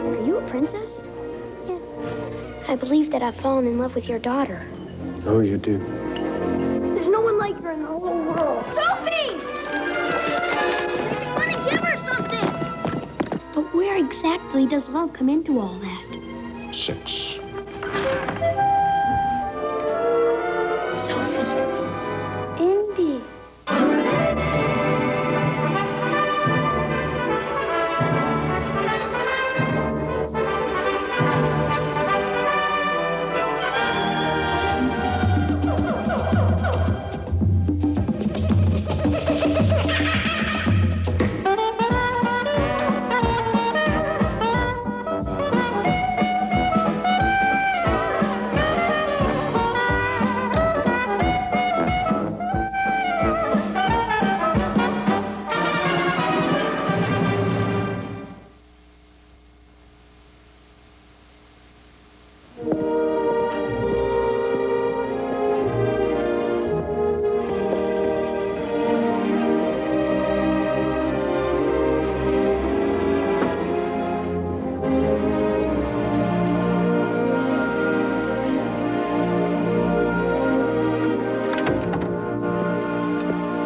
Are you a princess? Yeah. I believe that I've fallen in love with your daughter. Oh, you do? There's no one like her in the whole world. Sophie! I want to give her something! But where exactly does love come into all that? Sex. Sophie. Indy.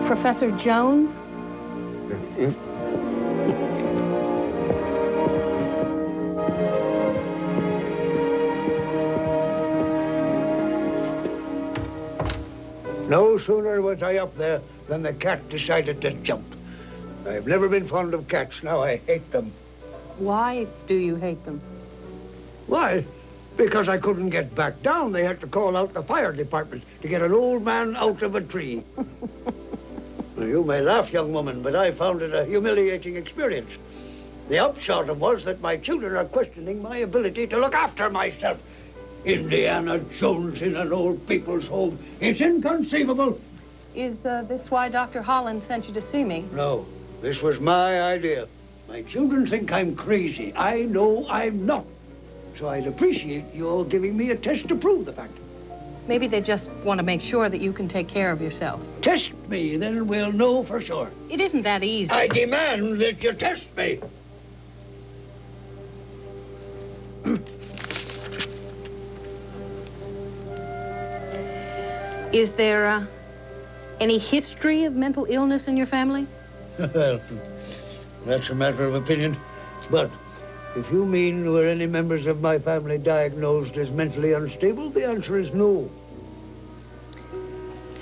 Professor Jones? No sooner was I up there than the cat decided to jump. I've never been fond of cats. Now I hate them. Why do you hate them? Why? Because I couldn't get back down. They had to call out the fire department to get an old man out of a tree. Well, you may laugh, young woman, but I found it a humiliating experience. The upshot of was that my children are questioning my ability to look after myself. Indiana Jones in an old people's home. It's inconceivable. Is this why Dr. Holland sent you to see me? No, this was my idea. My children think I'm crazy. I know I'm not. So I'd appreciate you all giving me a test to prove the fact. Maybe they just want to make sure that you can take care of yourself. Test me, then we'll know for sure. It isn't that easy. I demand that you test me. Is there any history of mental illness in your family? Well, that's a matter of opinion. But if you mean were any members of my family diagnosed as mentally unstable, the answer is no.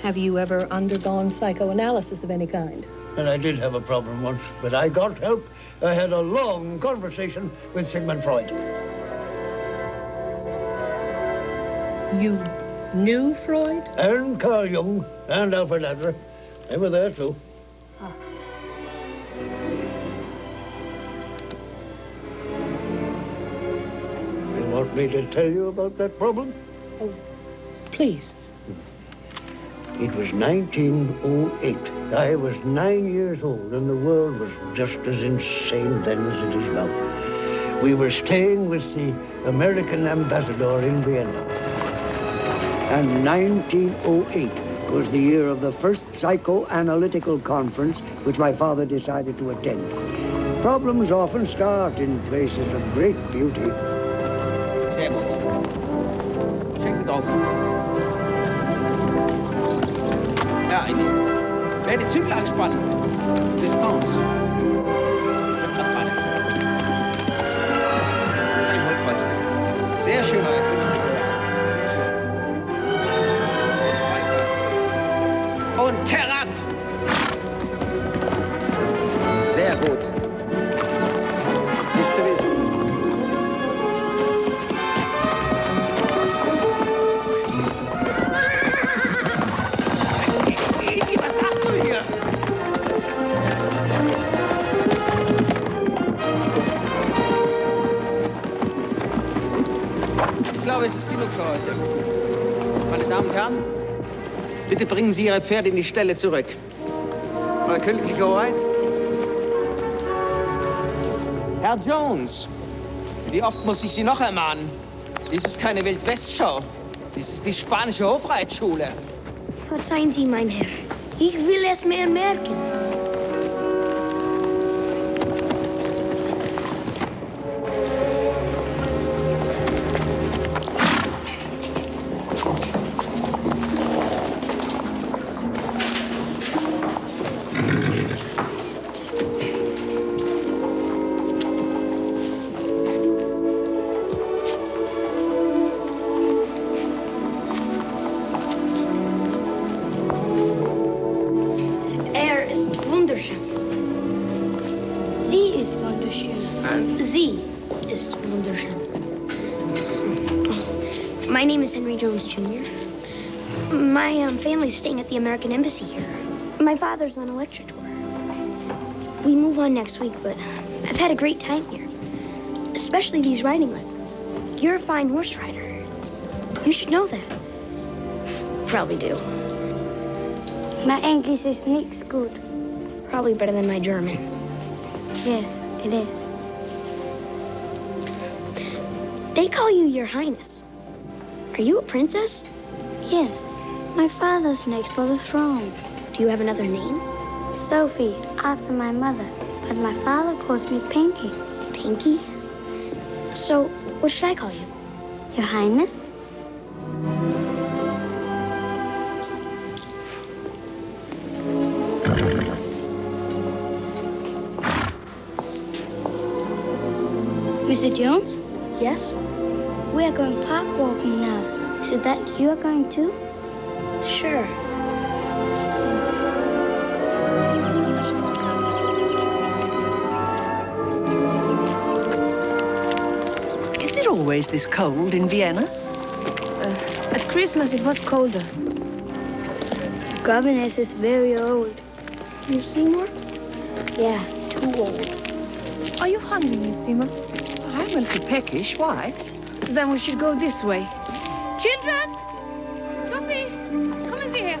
Have you ever undergone psychoanalysis of any kind? And I did have a problem once, but I got help. I had a long conversation with Sigmund Freud. You knew Freud? And Carl Jung and Alfred Adler. They were there, too. Ah. You want me to tell you about that problem? Oh, please. It was 1908. I was 9 years old, and the world was just as insane then as it is now. We were staying with the American ambassador in Vienna. And 1908 was the year of the first psychoanalytical conference which my father decided to attend. Problems often start in places of great beauty. Sehr gut. Schenken drauf. Ja, einnehmen. Wer die Zügel anspannen. Distanz. Ein Holzkreuz. Sehr schön, euer König. Und herab! Sehr gut. Nicht zu wild. Was machst du hier? Ich glaube, es ist genug für heute. Meine Damen und Herren, bitte bringen Sie Ihre Pferde in die Ställe zurück. Euer königliche Hoheit. Herr Jones, wie oft muss ich Sie noch ermahnen? Dies ist keine Wildwestschau. Dies ist die spanische Hofreitschule. Verzeihen Sie, mein Herr. Ich will es mir merken. Sie ist wunderschön. Sie ist wunderschön. My name is Henry Jones, Jr. My family's staying at the American Embassy here. My father's on a lecture tour. We move on next week, but I've had a great time here. Especially these riding lessons. You're a fine horse rider. You should know that. Probably do. My English is nichts gut. Probably better than my German. Yes, it is. They call you Your Highness. Are you a princess? Yes. My father's next for the throne. Do you have another name? Sophie, after my mother. But my father calls me Pinky. Pinky? So, what should I call you? Your Highness? Mr. Jones? Yes? We are going park walking now. Is it that you are going too? Sure. Is it always this cold in Vienna? At Christmas it was colder. The governess is very old. You see more? Yeah, too old. Are you hungry, Miss Seymour? I'm a little peckish. Why? Then we should go this way. Children! Sophie, come and see here.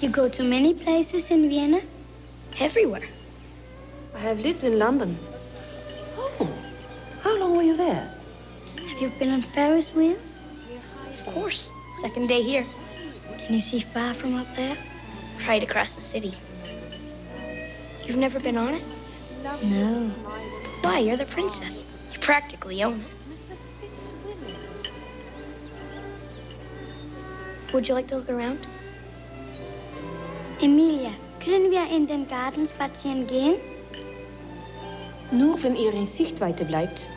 You go to many places in Vienna? Everywhere. I have lived in London. Oh, how long were you there? Have you been on Ferris wheel? Of course. Second day here. Can you see far from up there? Right across the city. You've never been on it? No. Why? You're the princess. You practically own it. Would you like to look around? Emilia, können wir in den Garten spazieren gehen? Nur wenn ihr in Sichtweite bleibt.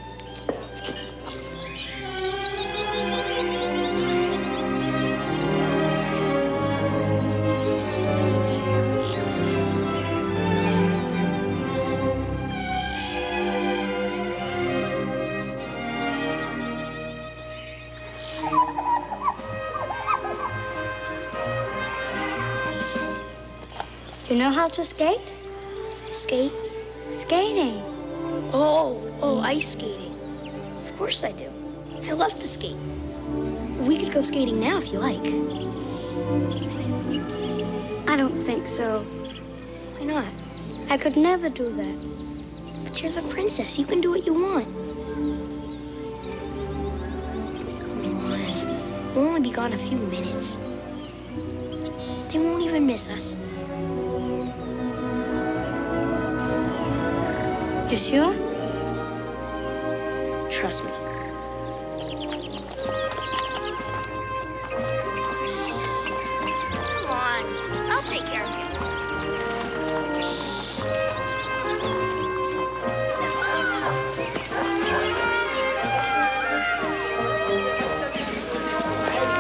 You know how to skate? Skate? Skating. Oh, ice skating. Of course I do. I love to skate. We could go skating now if you like. I don't think so. Why not? I could never do that. But you're the princess. You can do what you want. Come on. We'll only be gone a few minutes. They won't even miss us. You sure? Trust me. Come on. I'll take care of you.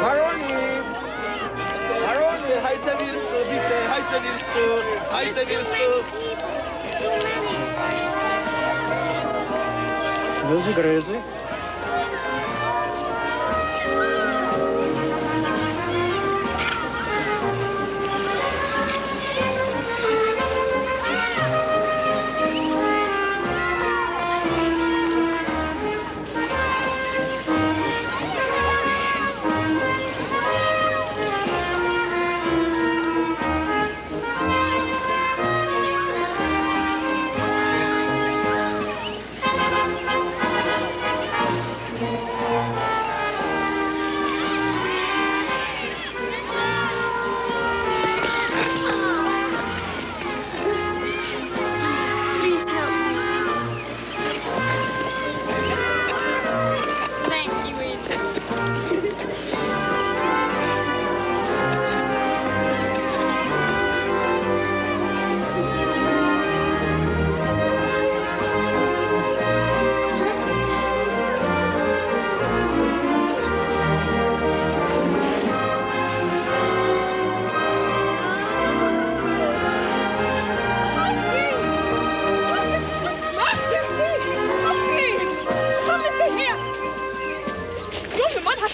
Maroni, heißer willst du, bitte, heißer willst du. Grüße, Grüße.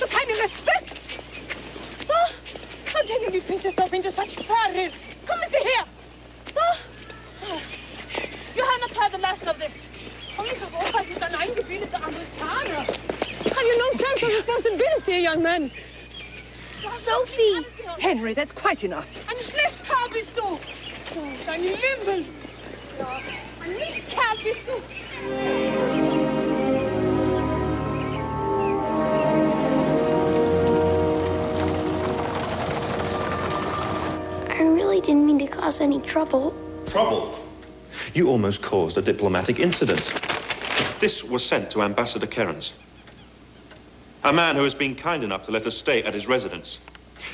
hast du keinen Respekt? So, dann bringen die Princess doch into such peril. Kommen Sie her. So. You have not heard the last of this. Only Europa ist ein eingebildeter Amerikaner. Have you no sense of responsibility, young man? Sophie! Henry, that's quite enough. Ein Schlechtkar bist du. Oh, dein Lümmel. Ja, ein Mistkerl bist du. I really didn't mean to cause any trouble. Trouble? You almost caused a diplomatic incident. This was sent to Ambassador Kerens, a man who has been kind enough to let us stay at his residence.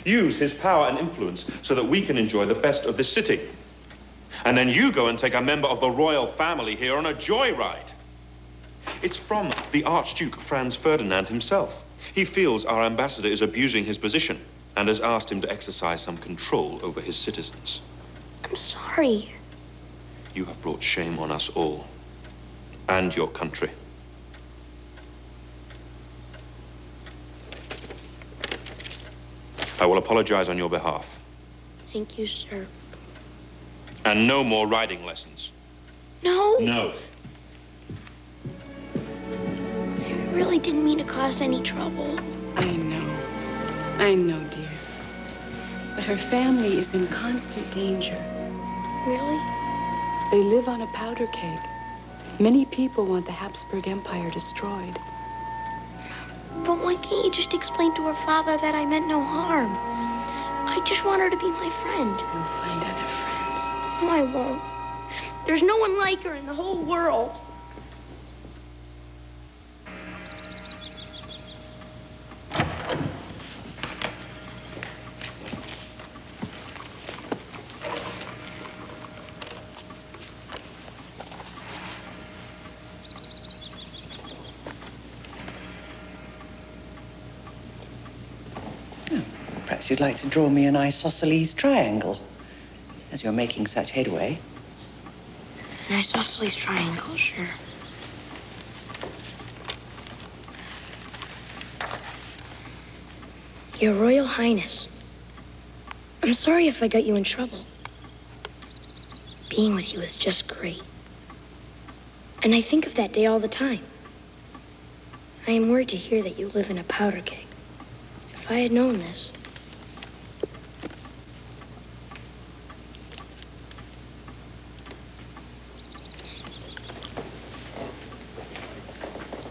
Use his power and influence so that we can enjoy the best of this city. And then you go and take a member of the royal family here on a joyride. It's from the Archduke Franz Ferdinand himself. He feels our ambassador is abusing his position and has asked him to exercise some control over his citizens. I'm sorry. You have brought shame on us all, and your country. I will apologize on your behalf. Thank you, sir. And no more riding lessons. No? No. I really didn't mean to cause any trouble. I know, dear. But her family is in constant danger. Really? They live on a powder keg. Many people want the Habsburg Empire destroyed. But why can't you just explain to her father that I meant no harm? I just want her to be my friend. You'll find other friends. No, I won't. There's no one like her in the whole world. Perhaps you'd like to draw me an isosceles triangle, as you're making such headway. An isosceles triangle, sure. Your Royal Highness, I'm sorry if I got you in trouble. Being with you is just great. And I think of that day all the time. I am worried to hear that you live in a powder keg. If I had known this...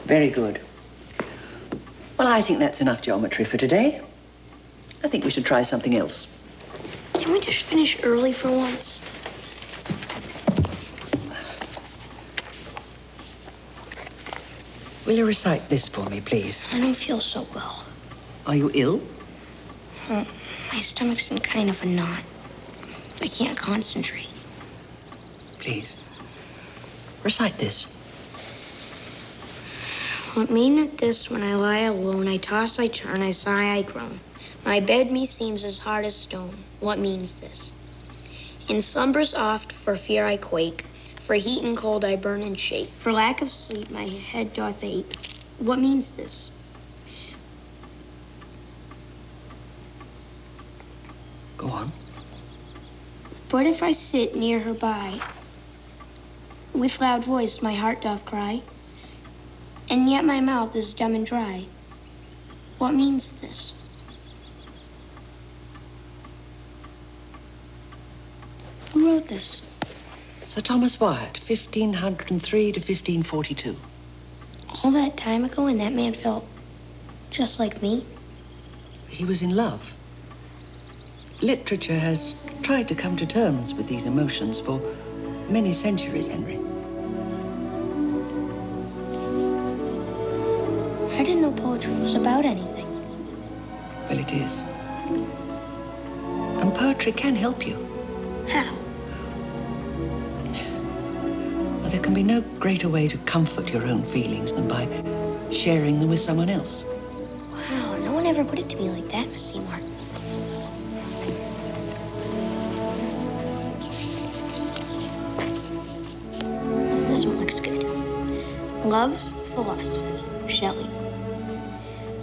Very good. Well, I think that's enough geometry for today. I think we should try something else. Can we just finish early for once? Will you recite this for me, please? I don't feel so well. Are you ill? My stomach's in kind of a knot. I can't concentrate. Please. Recite this. What meaneth this when I lie alone? I toss, I turn, I sigh, I groan. My bed me seems as hard as stone. What means this? In slumbers oft, for fear I quake. For heat and cold I burn and shake. For lack of sleep my head doth ache. What means this? Go on. But if I sit near her by, with loud voice my heart doth cry, and yet my mouth is dumb and dry. What means this? Who wrote this? Sir Thomas Wyatt, 1503 to 1542. All that time ago, and that man felt just like me? He was in love. Literature has tried to come to terms with these emotions for many centuries, Henry. I didn't know poetry was about anything. Well, it is. And poetry can help you. How? Well, there can be no greater way to comfort your own feelings than by sharing them with someone else. Wow, no one ever put it to me like that, Miss Seymour. This one looks good. Love's Philosophy, Shelley.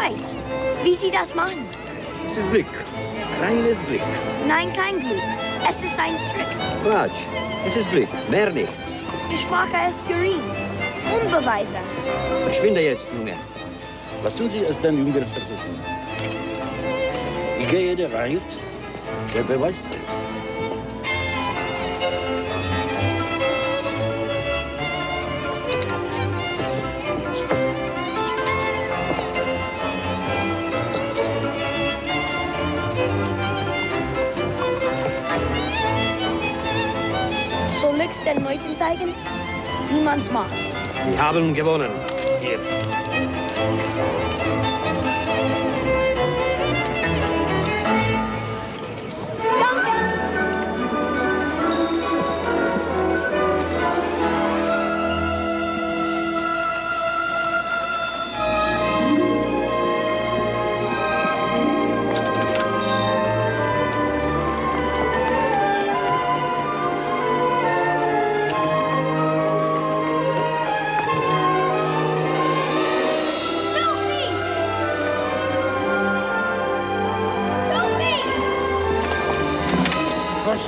weiß. Wie Sie das machen? Es ist Glück. Reines Glück. Nein, kein Glück. Es ist ein Trick. Quatsch. Es ist Glück. Mehr nichts. Ich mache es für ihn. Unbeweis es. Verschwinde jetzt, Junge. Lassen Sie es den Jünger versuchen. Ich gehe der Wahrheit, der Beweis ist. Soll ich den Leuten zeigen, wie man's macht? Sie haben gewonnen. Hier.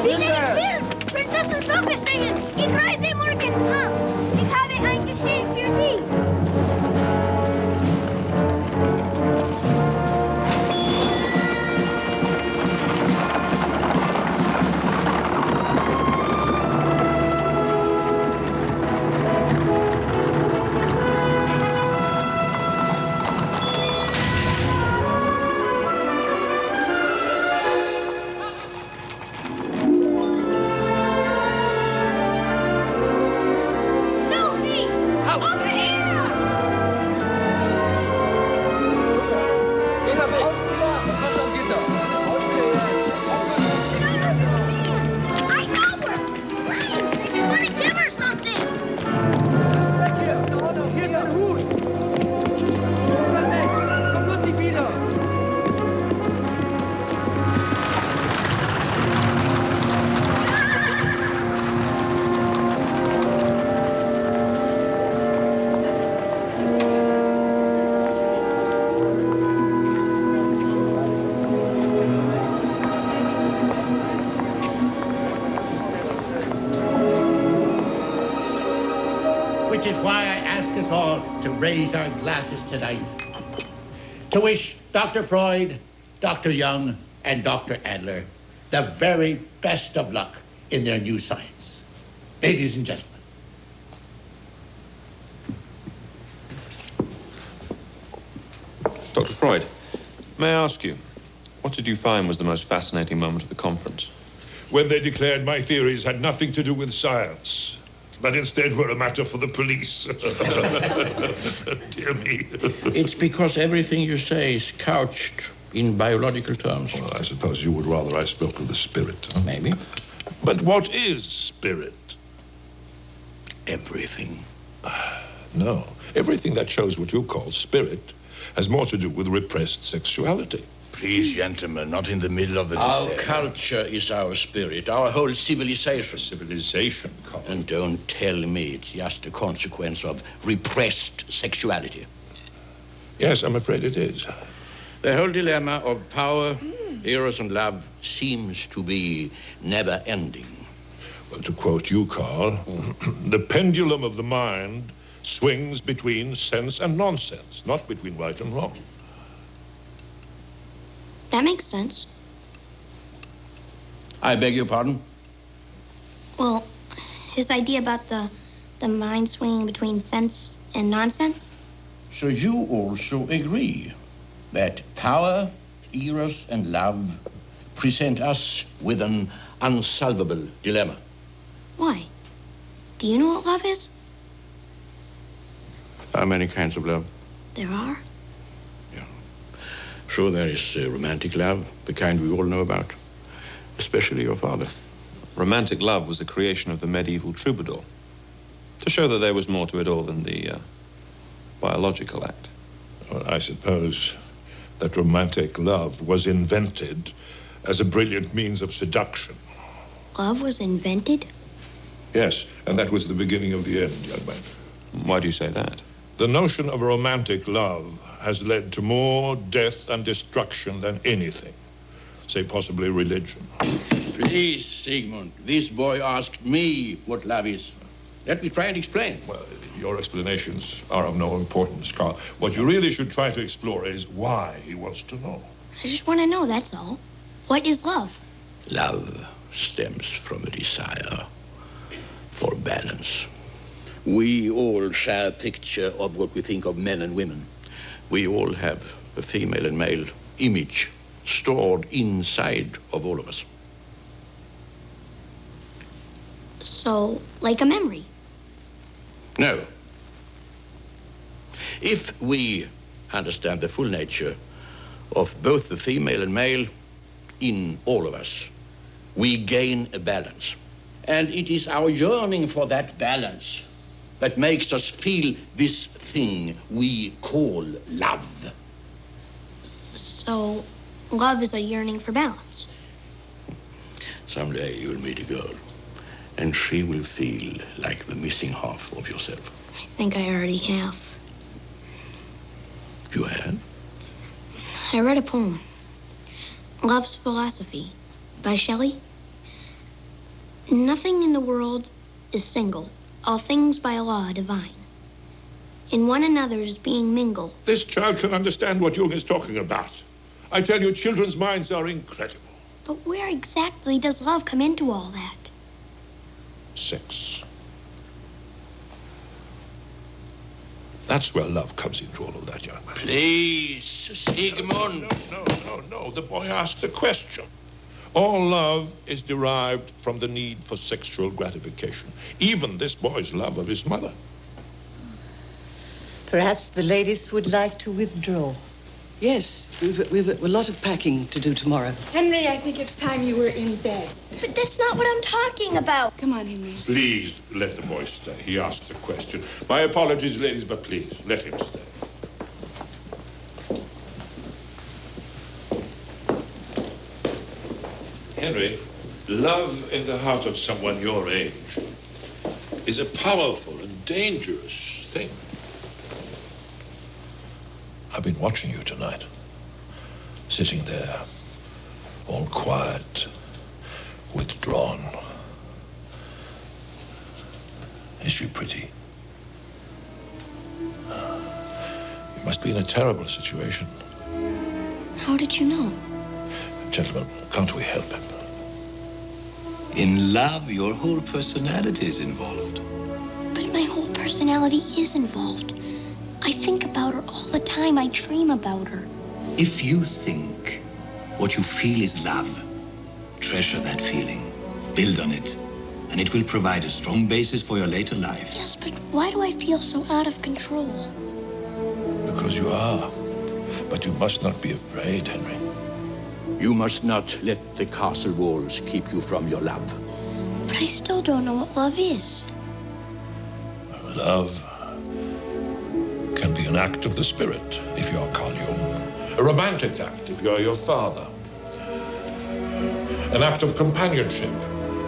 Wie bin ich Prinzessin Sophie singen. Ich reise morgen. Ich habe ein Geschenk für Sie. Which is why I ask us all to raise our glasses tonight to wish Dr. Freud, Dr. Young, and Dr. Adler the very best of luck in their new science. Ladies and gentlemen. Dr. Freud, may I ask you, what did you find was the most fascinating moment of the conference? When they declared my theories had nothing to do with science, but instead were a matter for the police. Dear me. It's because everything you say is couched in biological terms. Well, I suppose you would rather I spoke of the spirit. Huh? Maybe. But what is spirit? Everything. No. Everything that shows what you call spirit has more to do with repressed sexuality. Please, gentlemen, not in the middle of the Our dessert. culture is our spirit, our whole civilization. Civilization, Colin. And don't tell me it's just a consequence of repressed sexuality. Yes, I'm afraid it is. The whole dilemma of power, eros, and love seems to be never-ending. Well, to quote you, Carl, the pendulum of the mind swings between sense and nonsense, not between right and wrong. That makes sense. I beg your pardon? Well, his idea about the mind swinging between sense and nonsense? So you also agree that power, eros, and love present us with an unsolvable dilemma? Why? Do you know what love is? There are many kinds of love. There are? Sure, there is romantic love, the kind we all know about, especially your father. Romantic love was a creation of the medieval troubadour, to show that there was more to it all than the biological act. Well, I suppose that romantic love was invented as a brilliant means of seduction. Love was invented? Yes, and that was the beginning of the end, young man. Why do you say that? The notion of romantic love has led to more death and destruction than anything. Say, possibly religion. Please, Sigmund, this boy asked me what love is. Let me try and explain. Well, your explanations are of no importance, Carl. What you really should try to explore is why he wants to know. I just want to know, that's all. What is love? Love stems from a desire for balance. We all share a picture of what we think of men and women. We all have a female and male image stored inside of all of us. So, like a memory? No. If we understand the full nature of both the female and male in all of us, we gain a balance. And it is our yearning for that balance that makes us feel this thing we call love. So, love is a yearning for balance. Someday you'll meet a girl, and she will feel like the missing half of yourself. I think I already have. You have? I read a poem, Love's Philosophy, by Shelley. Nothing in the world is single, all things by law divine. In one another's being mingled. This child can understand what Jung is talking about. I tell you, children's minds are incredible. But where exactly does love come into all that? Sex. That's where love comes into all of that, young man. Please, Sigmund. No. The boy asked a question. All love is derived from the need for sexual gratification. Even this boy's love of his mother. Perhaps the ladies would like to withdraw. Yes, we've a lot of packing to do tomorrow. Henry, I think it's time you were in bed. But that's not what I'm talking about. Come on, Henry. Please let the boy stay. He asked a question. My apologies, ladies, but please, let him stay. Henry, love in the heart of someone your age is a powerful and dangerous thing. I've been watching you tonight, sitting there, all quiet, withdrawn. Is she pretty? You must be in a terrible situation. How did you know? Gentlemen, can't we help him? In love, your whole personality is involved. But my whole personality is involved. I think about her all the time. I dream about her. If you think what you feel is love, treasure that feeling, build on it, and it will provide a strong basis for your later life. Yes, but why do I feel so out of control? Because you are. But you must not be afraid, Henry. You must not let the castle walls keep you from your love. But I still don't know what love is. Love can be an act of the spirit, if you are Carl Jung. A romantic act, if you are your father. An act of companionship,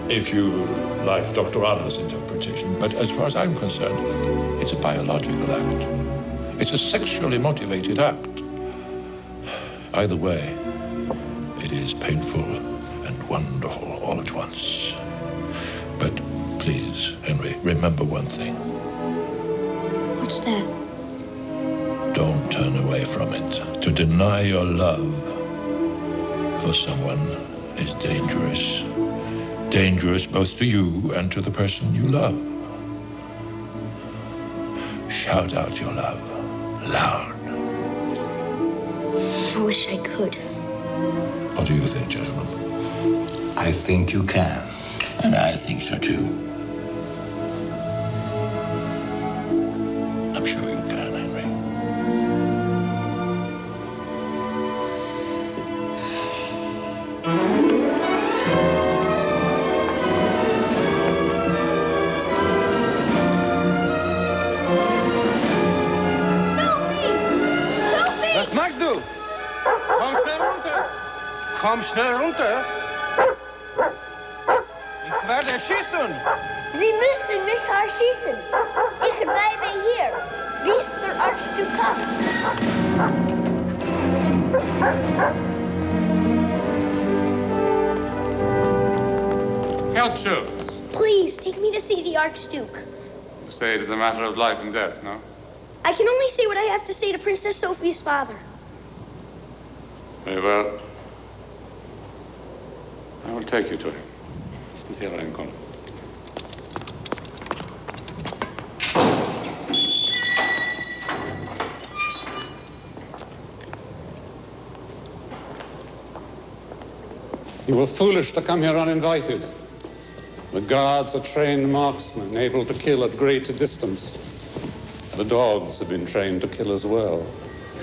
if you like Dr. Adler's interpretation. But as far as I'm concerned, it's a biological act. It's a sexually motivated act. Either way, it is painful and wonderful all at once. But please, Henry, remember one thing. What's that? Don't turn away from it. To deny your love for someone is dangerous. Dangerous both to you and to the person you love. Shout out your love loud. I wish I could. What do you think, gentlemen? I think you can. And I think so, too. I'm sure you can, Henry. Was machst du? Komm schnell runter. Komm schnell runter. Ich werde schießen. Sie müssen mich erschießen. Ich bleibe hier. This, Sir Archduke Cup. Herr Jones, Please, take me to see the Archduke. you say it is a matter of life and death, no? I can only say what I have to say to Princess Sophie's father. Very well. I will take you to him. Sincere reincontro. You were foolish to come here uninvited. The guards are trained marksmen, able to kill at great distance. The dogs have been trained to kill as well.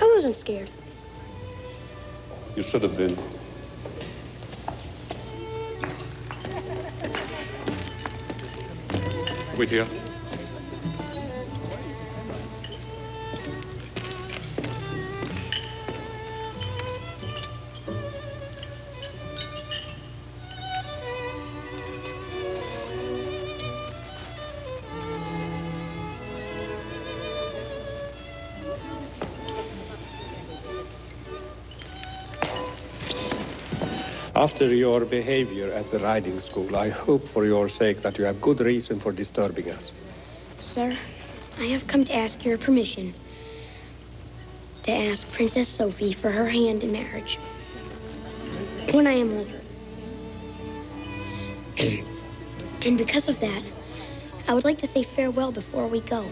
I wasn't scared. You should have been. Wait here. After your behavior at the riding school, I hope for your sake that you have good reason for disturbing us. Sir, I have come to ask your permission to ask Princess Sophie for her hand in marriage when I am older. And because of that, I would like to say farewell before we go.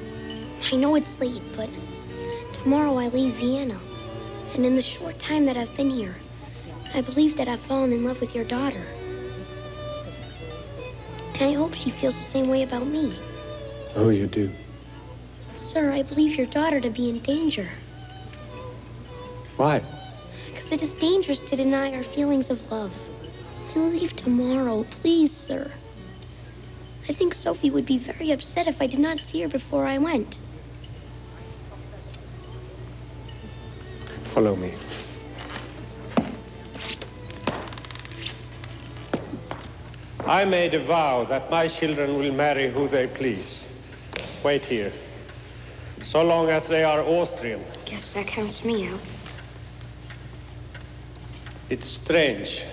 I know it's late, but tomorrow I leave Vienna. And in the short time that I've been here, I believe that I've fallen in love with your daughter. And I hope she feels the same way about me. Oh, you do? Sir, I believe your daughter to be in danger. Why? Because it is dangerous to deny our feelings of love. I leave tomorrow, please, sir. I think Sophie would be very upset if I did not see her before I went. Follow me. I made a vow that my children will marry who they please. Wait here. So long as they are Austrian. Guess that counts me out. It's strange.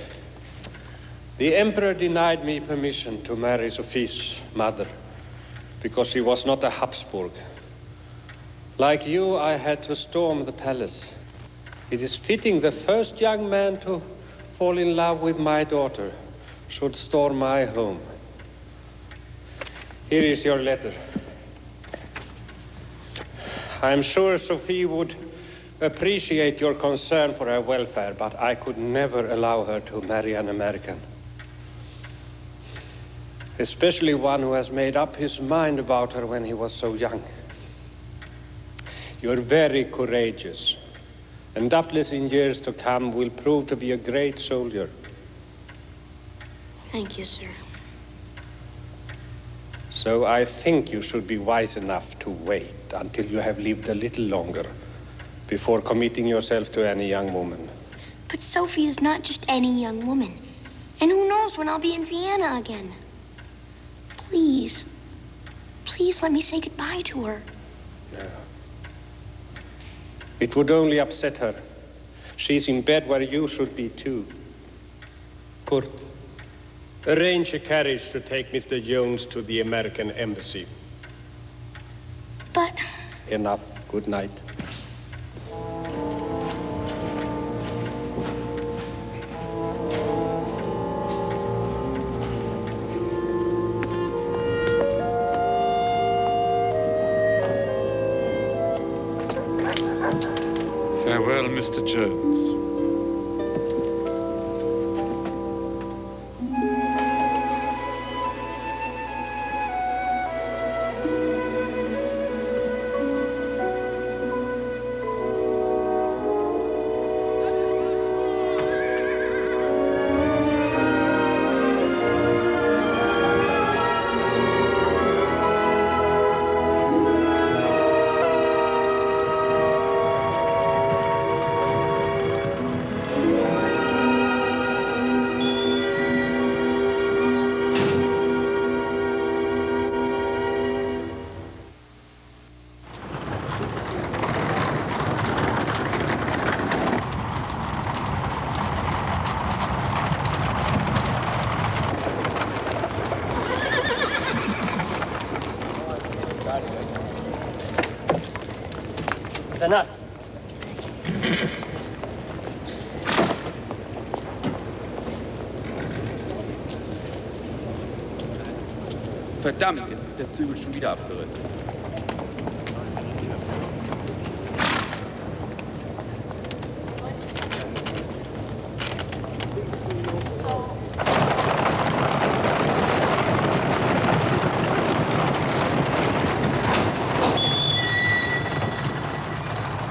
The emperor denied me permission to marry Sophie's mother because she was not a Habsburg. Like you, I had to storm the palace. It is fitting the first young man to fall in love with my daughter should storm my home. Here is your letter. I'm sure Sophie would appreciate your concern for her welfare, but I could never allow her to marry an American. Especially one who has made up his mind about her when he was so young. You're very courageous, and doubtless in years to come will prove to be a great soldier. Thank you, sir. So I think you should be wise enough to wait until you have lived a little longer before committing yourself to any young woman. But Sophie is not just any young woman. And who knows when I'll be in Vienna again. Please, please let me say goodbye to her. No. It would only upset her. She's in bed where you should be too. Kurt, arrange a carriage to take Mr. Jones to the American embassy. But... Enough. Good night. Farewell, Mr. Jones. Verdammt, jetzt ist der Zügel schon wieder abgerissen.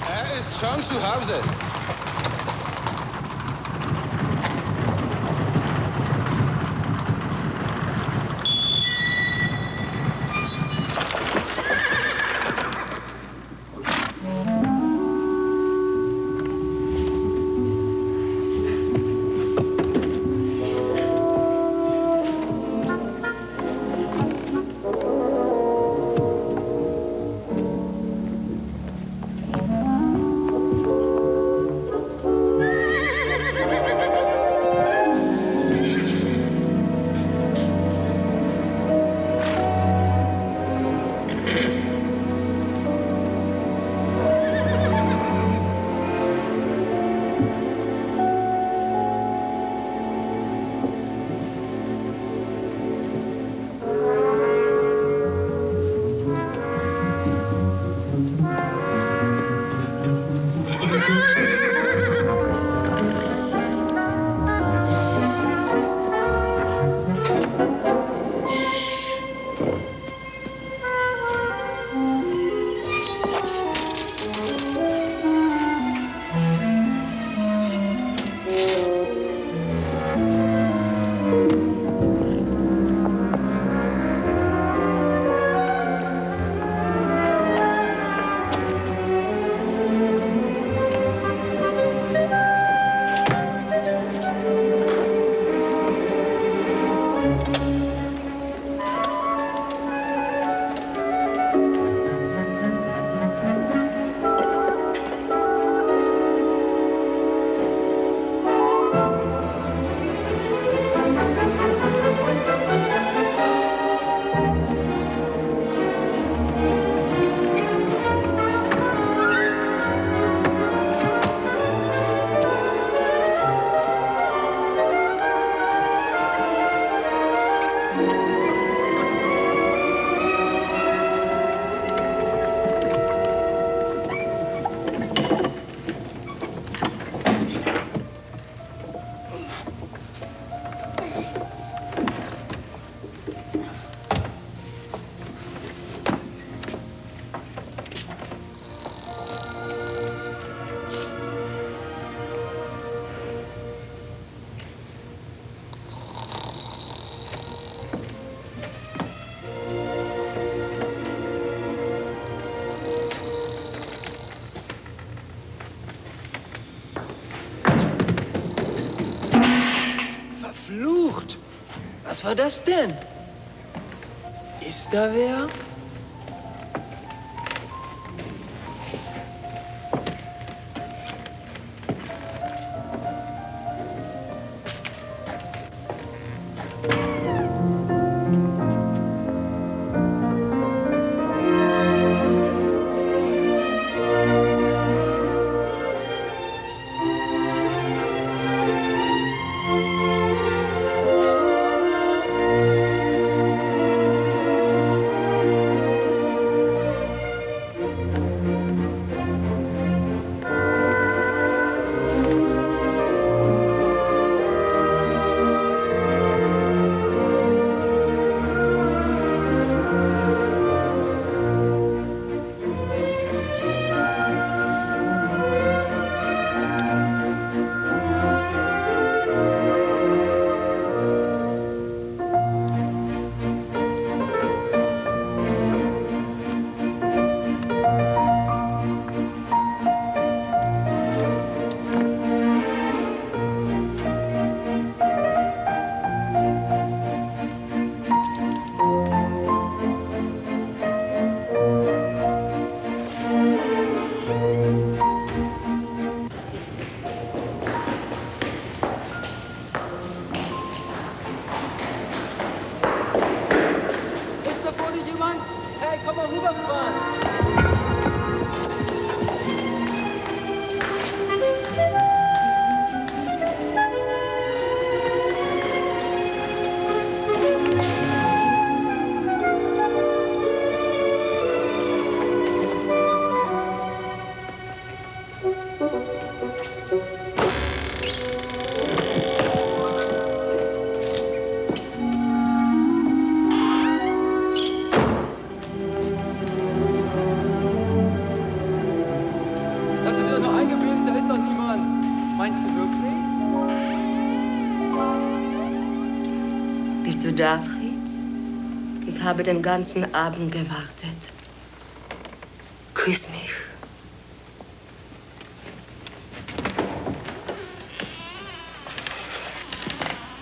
Er ist schon zu Hause. Verflucht! Was war das denn? Ist da wer? Bist du da, Fritz? Ich habe den ganzen Abend gewartet. Küss mich.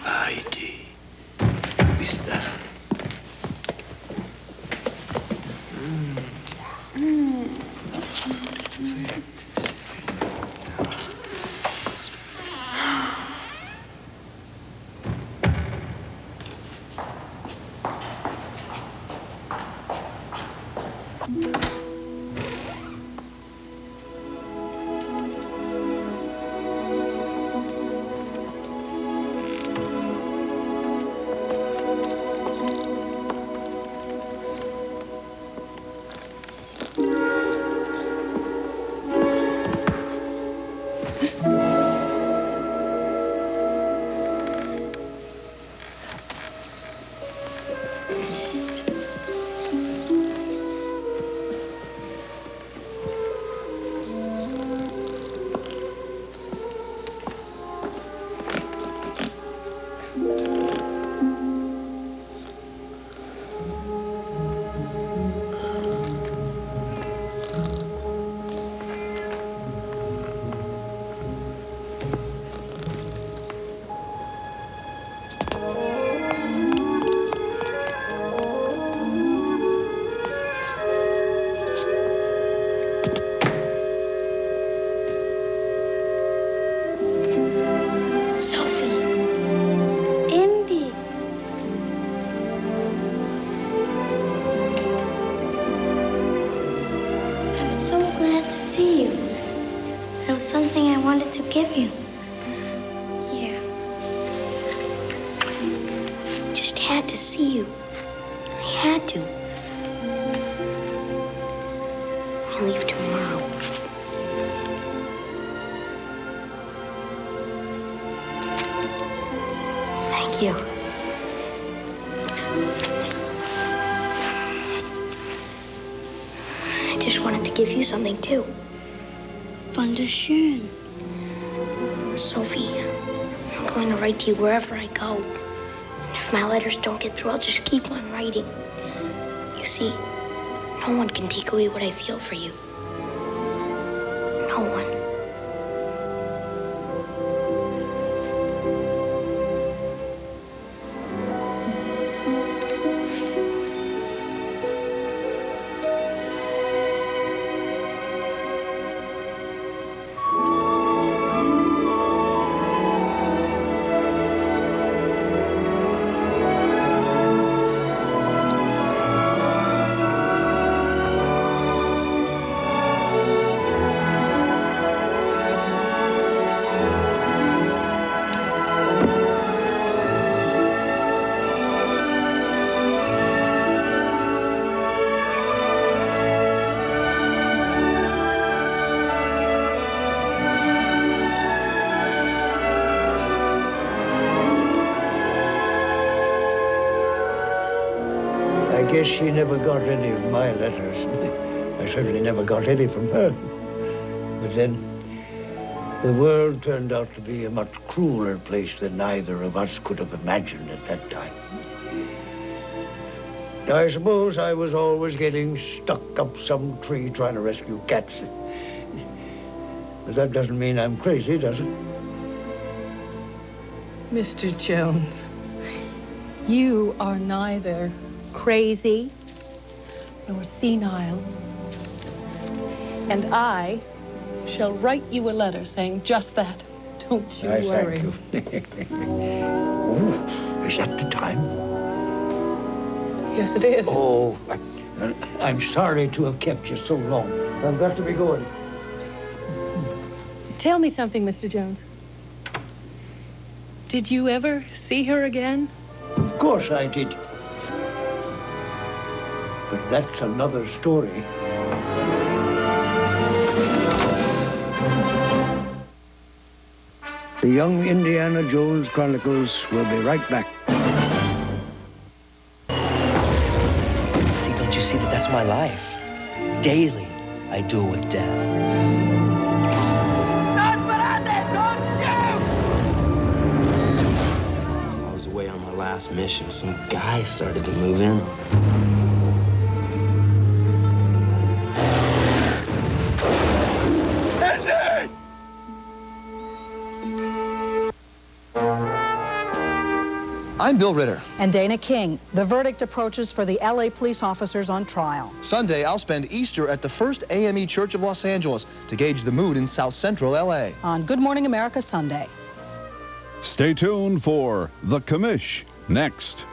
Heidi, du bist da. Give you. Yeah. Just had to see you. I had to. I leave tomorrow. Thank you. I just wanted to give you something too. Wunderschön. Sophie, I'm going to write to you wherever I go. And if my letters don't get through, I'll just keep on writing. You see, no one can take away what I feel for you. No one. I guess she never got any of my letters. I certainly never got any from her. But then, the world turned out to be a much crueler place than either of us could have imagined at that time. I suppose I was always getting stuck up some tree trying to rescue cats. But that doesn't mean I'm crazy, does it? Mr. Jones, you are neither crazy nor senile. And I shall write you a letter saying just that. Don't you worry. Thank you. Oh, is that the time? Yes, it is. Oh, I'm sorry to have kept you so long. I've got to be going. Tell me something, Mr. Jones. Did you ever see her again? Of course I did. But that's another story. The Young Indiana Jones Chronicles will be right back. See, don't you see that that's my life? Daily, I duel with death. I was away on my last mission. commish and some guy started to move in. I'm Bill Ritter. And Dana King. The verdict approaches for the LA police officers on trial. Sunday, I'll spend Easter at the First AME Church of Los Angeles to gauge the mood in South Central LA. On Good Morning America Sunday. Stay tuned for The Commish next.